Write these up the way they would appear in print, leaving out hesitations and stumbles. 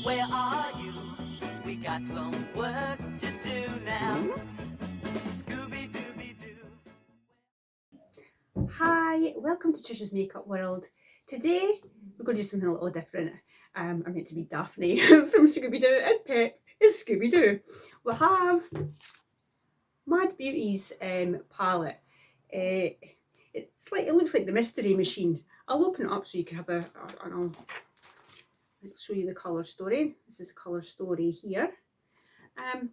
where are you? We got some work to do now. Scooby-Dooby-Doo. Hi, welcome to Tricia's Makeup World. Today we're going to do something a little different. I'm meant to be Daphne from Scooby-Doo and Pep is Scooby-Doo. We have Mad Beauty's palette. It looks like the Mystery Machine. I'll open it up so you can have and I'll show you the colour story. This is the colour story here. I'm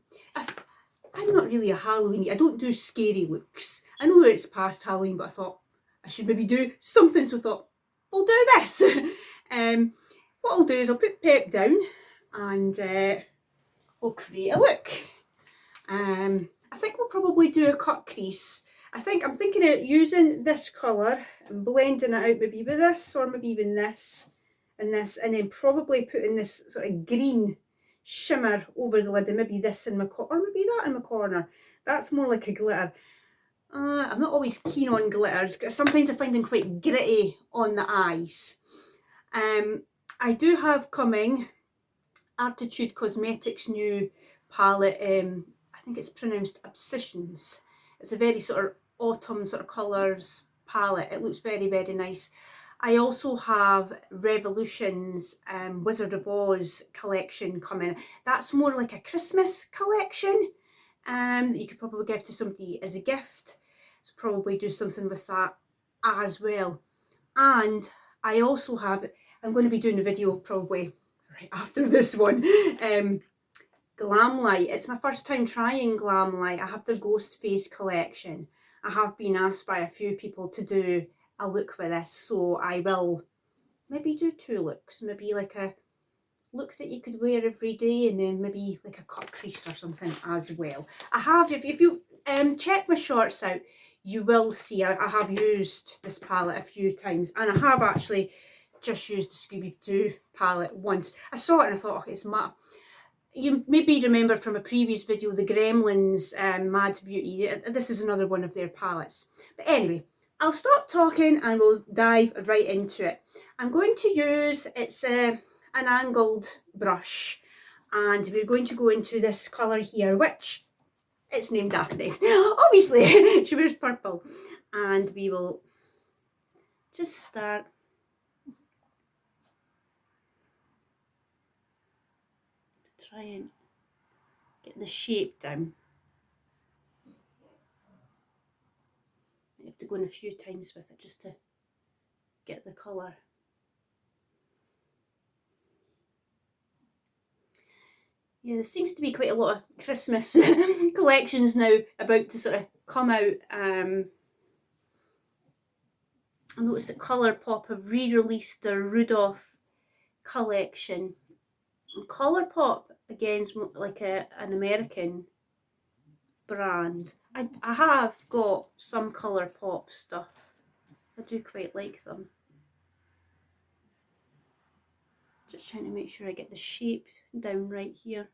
not really a Halloween. I don't do scary looks. I know it's past Halloween, but I thought I should maybe do something, so I thought we'll do this. What I'll do is I'll put Pep down and we'll create a look. I think we'll probably do a cut crease. I'm thinking of using this colour and blending it out maybe with this, or maybe even this and this, and then probably putting this sort of green shimmer over the lid, and maybe this in my corner, or maybe that in my corner. That's more like a glitter. I'm not always keen on glitters because sometimes I find them quite gritty on the eyes. I do have coming Artitude Cosmetics new palette. I think it's pronounced Obsessions. It's a very sort of autumn sort of colours palette. It looks very, very nice. I also have Revolution's Wizard of Oz collection coming. That's more like a Christmas collection that you could probably give to somebody as a gift. So probably do something with that as well. And I also have, I'm going to be doing a video probably right after this one, Glamlight. It's my first time trying Glamlight. I have the Ghost Face collection. I have been asked by a few people to do a look with this, so I will maybe do two looks. Maybe like a look that you could wear every day, and then maybe like a cut crease or something as well. I have, if you check my shorts out, you will see I have used this palette a few times, and I have actually just used the Scooby-Doo palette once. I saw it and I thought, okay, it's matte. You maybe remember from a previous video, the Gremlins Mad Beauty. This is another one of their palettes. But anyway, I'll stop talking and we'll dive right into it. I'm going to use, it's an angled brush, and we're going to go into this colour here, which it's named Daphne. Obviously, she wears purple. And we will just start to try and get the shape down. You have to go in a few times with it just to get the colour. Yeah, there seems to be quite a lot of Christmas collections now about to sort of come out. I noticed that Colourpop have re-released their Rudolph collection. And Colourpop, again, is like an American brand. I have got some Colourpop stuff. I do quite like them. Just trying to make sure I get the shape down right here.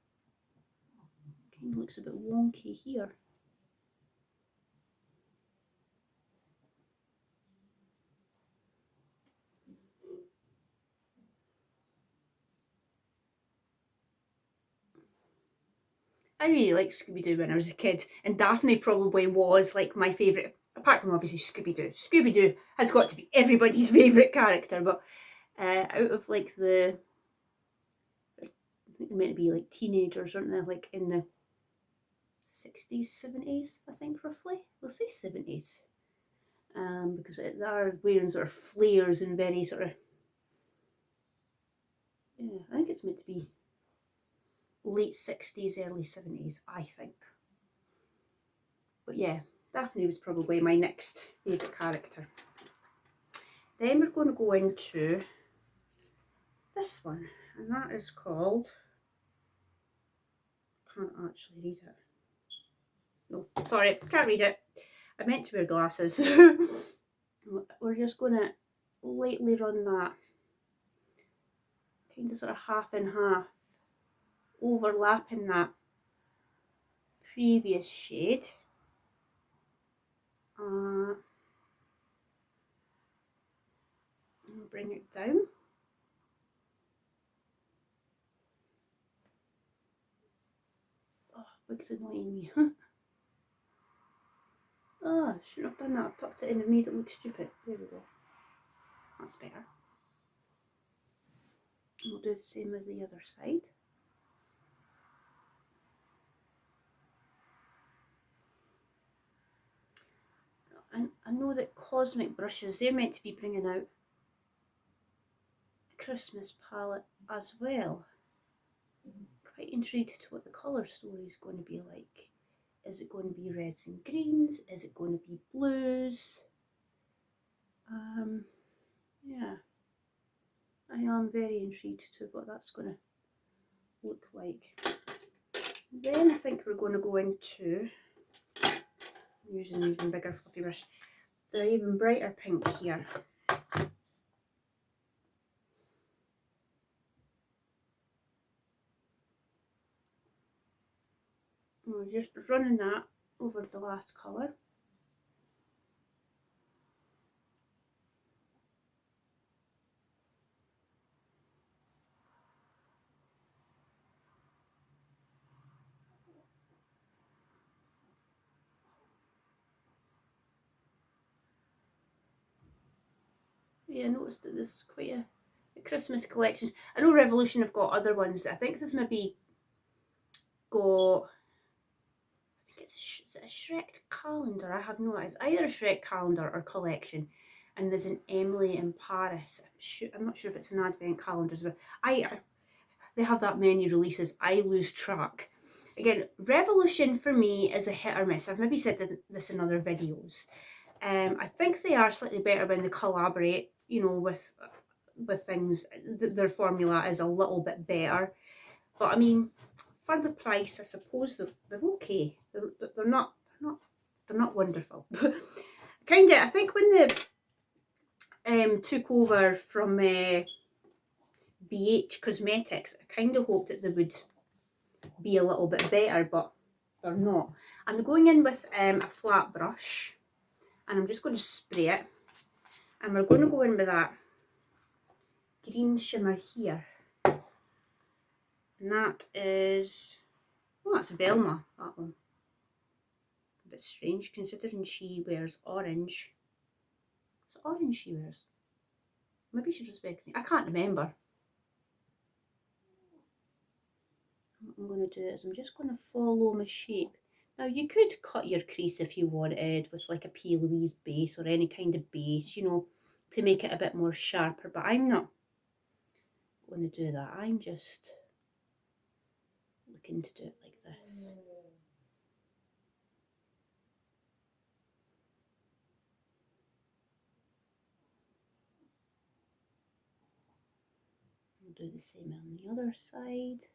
Kind of looks a bit wonky here. I really liked Scooby-Doo when I was a kid, and Daphne probably was like my favourite, apart from obviously Scooby-Doo. Scooby-Doo has got to be everybody's favourite character, but out of like the, I think they're meant to be like teenagers, aren't they? Like in the 60s, 70s, I think roughly. We'll say 70s. Because they are wearing sort of flares and very sort of, yeah, I think it's meant to be late 60s, early 70s, I think. But yeah, Daphne was probably my next favourite character. Then we're going to go into this one, and that is called, can't actually read it. No, sorry, can't read it. I meant to wear glasses. We're just going to lightly run that, kind of sort of half and half, overlapping that previous shade. And bring it down. wig's annoying me. Oh, shouldn't have done that. I've tucked it in and made it look stupid. There we go. That's better. And we'll do the same as the other side. And I know that Cosmic brushes, they're meant to be bringing out a Christmas palette as well. Quite intrigued to what the colour story is going to be like. Is it going to be reds and greens? Is it going to be blues? Yeah, I am very intrigued to what that's going to look like. Then I think we're going to go into, using an even bigger fluffy brush, the even brighter pink here. We're just running that over the last colour. Yeah, I noticed that this is quite a Christmas collection. I know Revolution have got other ones. I think they've maybe got, I think is it a Shrek calendar? I have no idea. It's either a Shrek calendar or collection. And there's an Emily in Paris. I'm not sure if it's an advent calendar, but they have that many releases. I lose track. Again, Revolution for me is a hit or miss. I've maybe said this in other videos. I think they are slightly better when they collaborate, you know, with things. Their formula is a little bit better. But I mean, for the price, I suppose they're okay. They're not wonderful. Kind of, I think when they took over from BH Cosmetics, I kind of hoped that they would be a little bit better, but they're not. I'm going in with a flat brush, and I'm just going to spray it, and we're going to go in with that green shimmer here, and that is, oh, that's Velma, that one. A bit strange considering she wears orange. It's orange she wears. Maybe she just wears green. I can't remember. What I'm going to do is I'm just going to follow my shape. Now you could cut your crease if you wanted with like a P. Louise base or any kind of base, you know, to make it a bit more sharper, but I'm not going to do that. I'm just looking to do it like this. I'll do the same on the other side.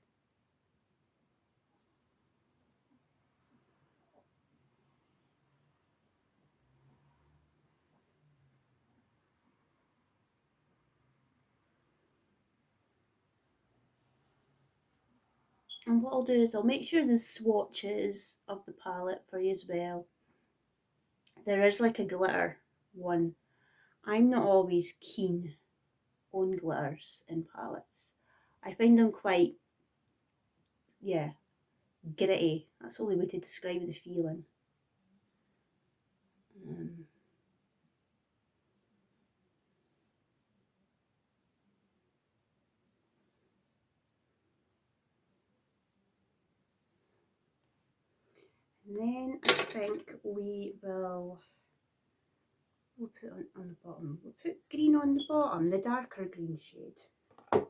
And what I'll do is I'll make sure there's swatches of the palette for you as well. There is like a glitter one. I'm not always keen on glitters in palettes. I find them quite, yeah, gritty. That's the only way to describe the feeling. And then I think we'll put on the bottom. We'll put green on the bottom, the darker green shade. Yeah.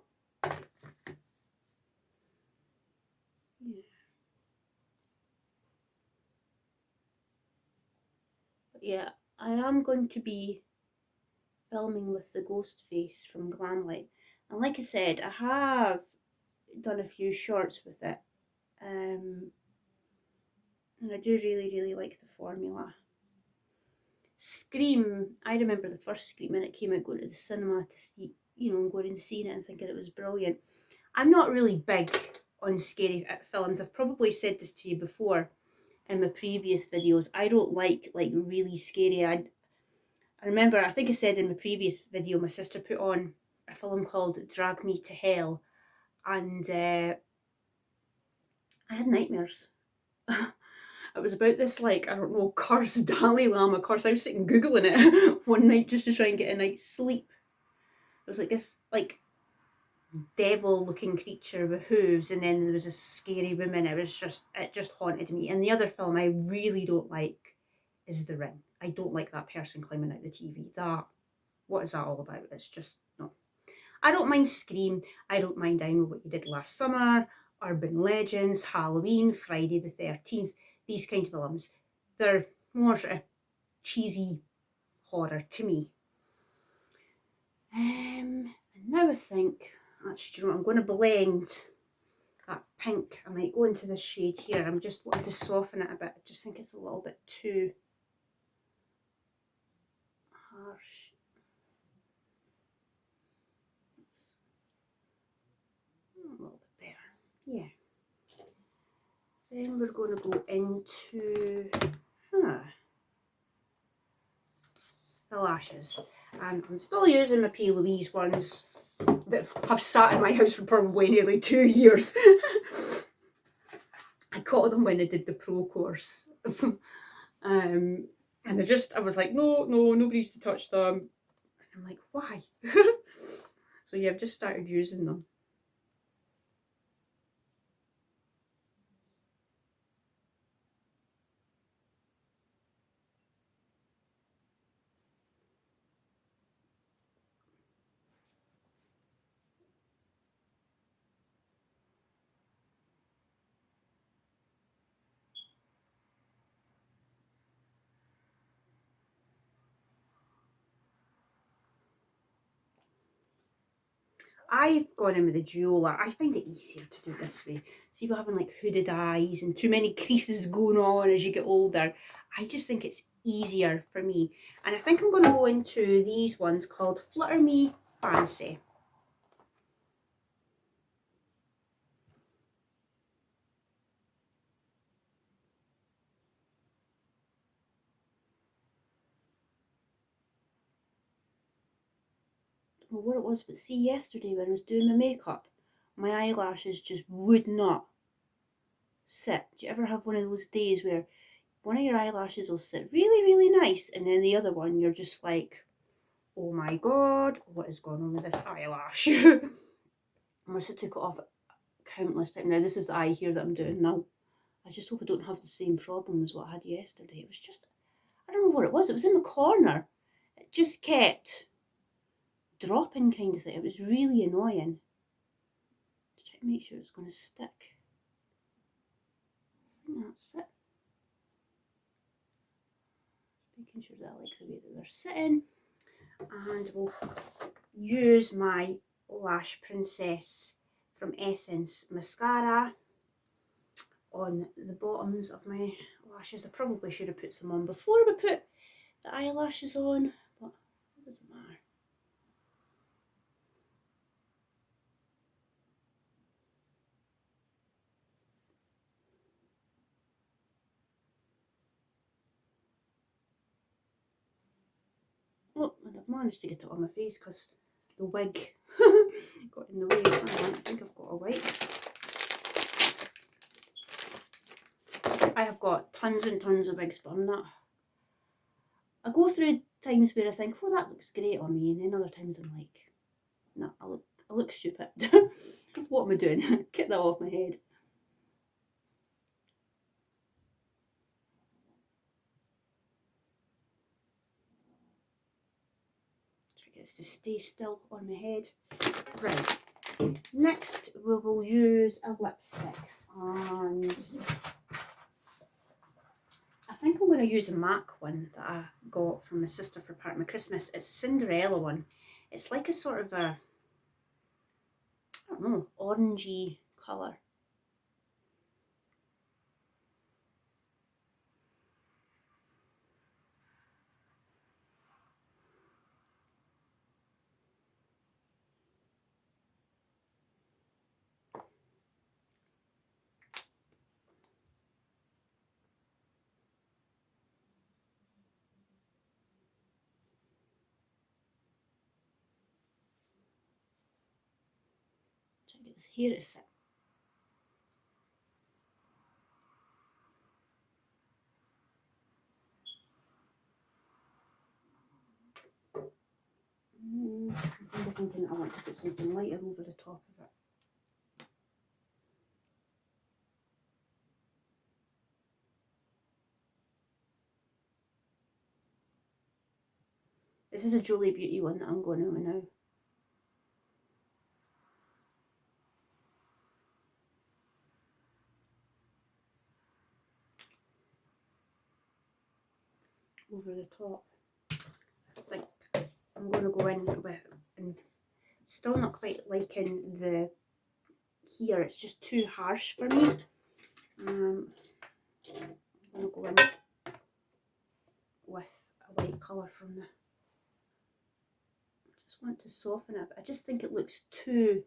But yeah, I am going to be filming with the ghost face from Glamlight. And like I said, I have done a few shorts with it. And I do really like the formula. Scream, I remember the first Scream when it came out, going to the cinema to see, you know, going and seeing it and thinking it was brilliant. I'm not really big on scary films. I've probably said this to you before in my previous videos. I don't like really scary. I remember, I think I said in my previous video, my sister put on a film called Drag Me to Hell, and I had nightmares. It was about this, like, I don't know, cursed Dalai Lama curse. I was sitting Googling it one night just to try and get a night's sleep. It was like this, like, devil-looking creature with hooves, and then there was a scary woman. It just haunted me. And the other film I really don't like is The Ring. I don't like that person climbing out the TV. What is that all about? It's just, no. I don't mind Scream. I don't mind I Know What You Did Last Summer, Urban Legends, Halloween, Friday the 13th. These kind of films. They're more sort of cheesy horror to me. And now I think, actually, do you know what? I'm going to blend that pink. I might go into this shade here. I'm just wanting to soften it a bit. I just think it's a little bit too harsh. A little bit better. Yeah. Then we're going to go into the lashes. And I'm still using my P. Louise ones that have sat in my house for probably nearly 2 years. I got them when I did the pro course. And I was like, no, nobody's to touch them. And I'm like, why? So yeah, I've just started using them. I've gone in with the dual. I find it easier to do this way. See, people having like hooded eyes and too many creases going on as you get older. I just think it's easier for me. And I think I'm going to go into these ones called Flutter Me Fancy. Well, what it was, but see, yesterday when I was doing my makeup, my eyelashes just would not sit. Do you ever have one of those days where one of your eyelashes will sit really, really nice, and then the other one you're just like, oh my god, what is going on with this eyelash? I must have took it off countless times. Now this is the eye here that I'm doing now. I just hope I don't have the same problem as what I had yesterday. It was just, I don't know what it was. It was in the corner. It just kept dropping kind of thing. It was really annoying. Just trying to make sure it's going to stick. I think that's it. Making sure that I like the way that they're sitting. And we'll use my Lash Princess from Essence mascara on the bottoms of my lashes. I probably should have put some on before we put the eyelashes on, but it doesn't matter. Oh, and I've managed to get it on my face because the wig got in the way. I think I've got a wig. I have got tons and tons of wigs, but I'm not. I go through times where I think, oh, that looks great on me, and then other times I'm like, no, I look stupid. What am I doing? Get that off my head. Try to get this to stay still on my head. Right. Next, we will use a lipstick, and I think I'm going to use a MAC one that I got from my sister for part of my Christmas. It's Cinderella one. It's like a sort of a, I don't know, orangey colour. Try to get this hair to sit. I'm kind of thinking I want to put something lighter over the top of it. This is a Julie Beauty one that I'm going over now. Over the top. I think I'm going to go in with, and still not quite liking the here, it's just too harsh for me. I'm going to go in with a white colour from the, I just want to soften it, but I just think it looks too,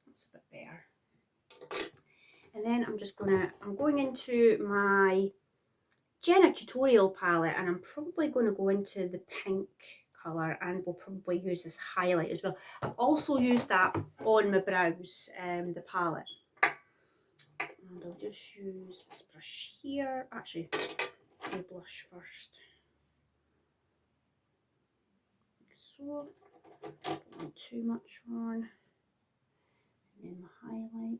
that's a bit better. And then I'm going into my Jenna tutorial palette, and I'm probably going to go into the pink colour, and we'll probably use this highlight as well. I've also used that on my brows, the palette. And I'll just use this brush here. Actually, I'll blush first. Like so. Don't want too much on. And then my highlight.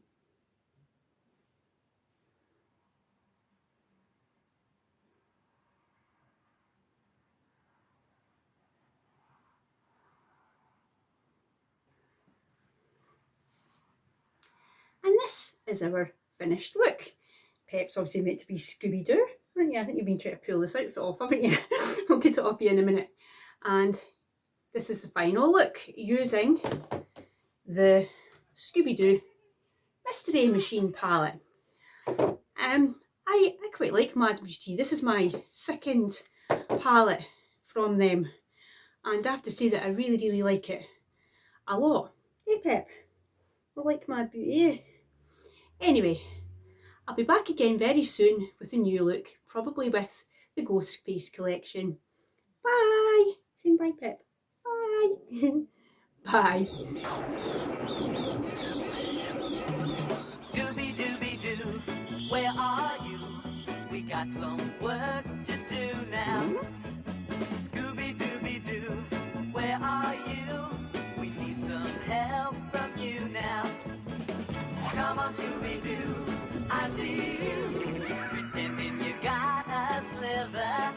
And this is our finished look. Pep's obviously meant to be Scooby-Doo, aren't you? I think you've been trying to pull this outfit off, haven't you? I'll get it off you in a minute. And this is the final look using the Scooby-Doo Mystery Machine palette. I quite like Mad Beauty. This is my second palette from them, and I have to say that I really, really like it a lot. Hey Pep, I like Mad Beauty, eh? Anyway, I'll be back again very soon with a new look, probably with the Ghost Face collection. Bye! Say bye, Pep. Bye! Bye! Scooby-Dooby-Doo, where are you? We got some work to do now. Scooby-Dooby-Doo, where are you? We need some help from you now. Come on, Scooby-Doo, I see you, pretending you got a sliver.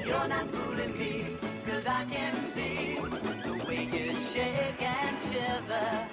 You're not fooling me, 'cause I can see the way you shake and shiver.